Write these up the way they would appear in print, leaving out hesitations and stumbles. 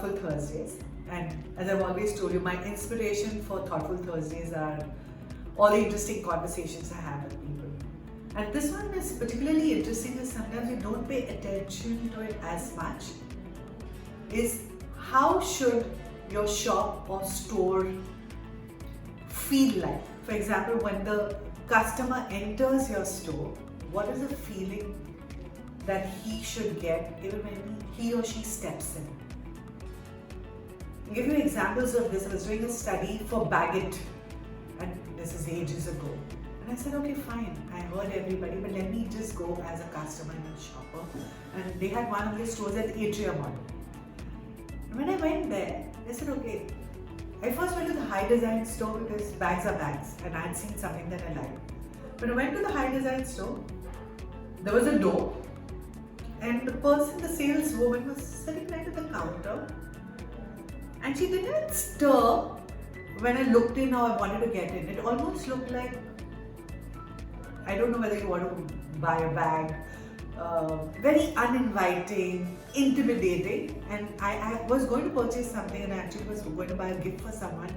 Thoughtful Thursdays, and as I've always told you, my inspiration for Thoughtful Thursdays are all the interesting conversations I have with people. And this one is particularly interesting because sometimes you don't pay attention to it as much. Is how should your shop or store feel like? For example, when the customer enters your store, what is the feeling that he should get even when he or she steps in? I'll give you examples of this. I was doing a study for Baggett, and this is ages ago. And I said, okay, fine, I heard everybody, but let me just go as a customer and a shopper. And they had one of their stores at Atrium Mall. And when I went there, I said, okay, I first went to the high design store because bags are bags, and I had seen something that I liked. When I went to the high design store, there was a door, and the person, the saleswoman, was sitting right at the counter, and she didn't stir when I looked in or I wanted to get in. It almost looked like, I don't know whether you want to buy a bag, very uninviting, intimidating, and I was going to purchase something and I actually was going to buy a gift for someone.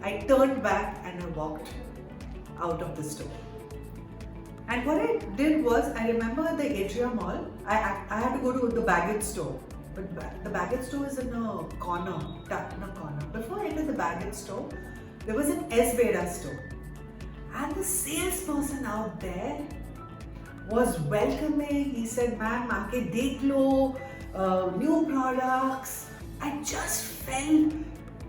I turned back and I walked out of the store. And what I did was, I remember at the Atrium Mall, I had to go to the Baggett store. But the Baggett store is in a corner, tucked in a corner. Before I entered the Baggett store, there was an S. Beda store. And the salesperson out there was welcoming. He said, ma'am, aake dekh lo, new products. I just felt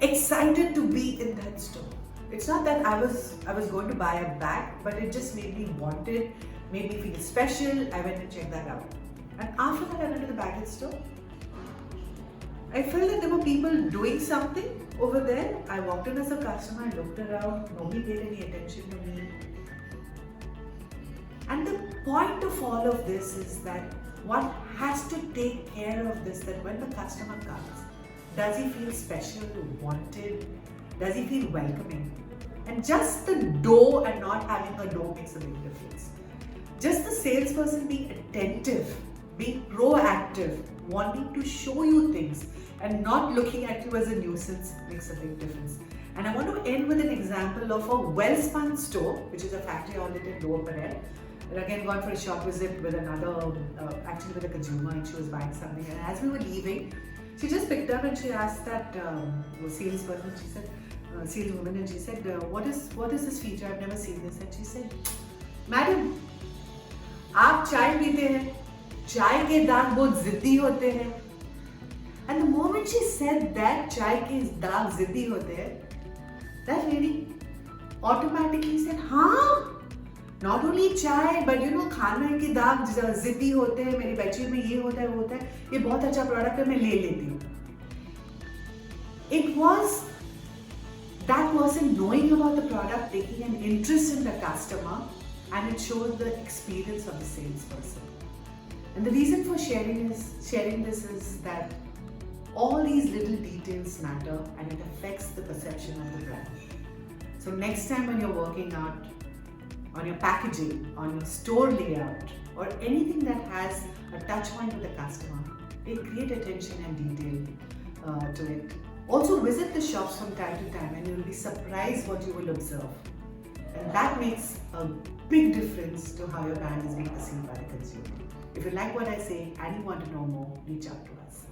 excited to be in that store. It's not that I was going to buy a bag, but it just made me wanted, made me feel special. I went and checked that out. And after that, I went to the Baggett store. I felt that there were people doing something over there. I walked in as a customer, I looked around, nobody paid any attention to me. And the point of all of this is that one has to take care of this, that when the customer comes, does he feel special, wanted? Does he feel welcoming? And just the door and not having a door makes a big difference. Just the salesperson being attentive, being proactive, wanting to show you things and not looking at you as a nuisance makes a big difference. And I want to end with an example of a well-spun store, which is a factory outlet in Lower Parel. And again, gone for a shop visit with another, actually with a consumer, and she was buying something. And as we were leaving, she just picked up and she asked that salesperson, she said, saleswoman, and she said, what is this feature? I've never seen this. And she said, Madam, आप चाय पीते हैं, चाय के दाग बहुत जिद्दी होते हैं. And the moment she said that, चाय के दाग जिद्दी होते हैं, that lady automatically said, हाँ, not only चाय, but you know, खाने के दाग जिद्दी होते हैं, मेरी बैटरी में ये होता है, वो होता है, ये बहुत अच्छा प्रोडक्ट है, मैं ले लेती हूँ. It was that person knowing about the product, taking an interest in the customer, and it shows the experience of the salesperson. And the reason for sharing this is that all these little details matter and it affects the perception of the brand. So next time when you're working out on your packaging, on your store layout, or anything that has a touch point with the customer, pay great attention and detail to it. Also visit the shops from time to time and you'll be surprised what you will observe. And that makes a big difference to how your brand is being perceived by the consumer. If you like what I say and you want to know more, reach out to us.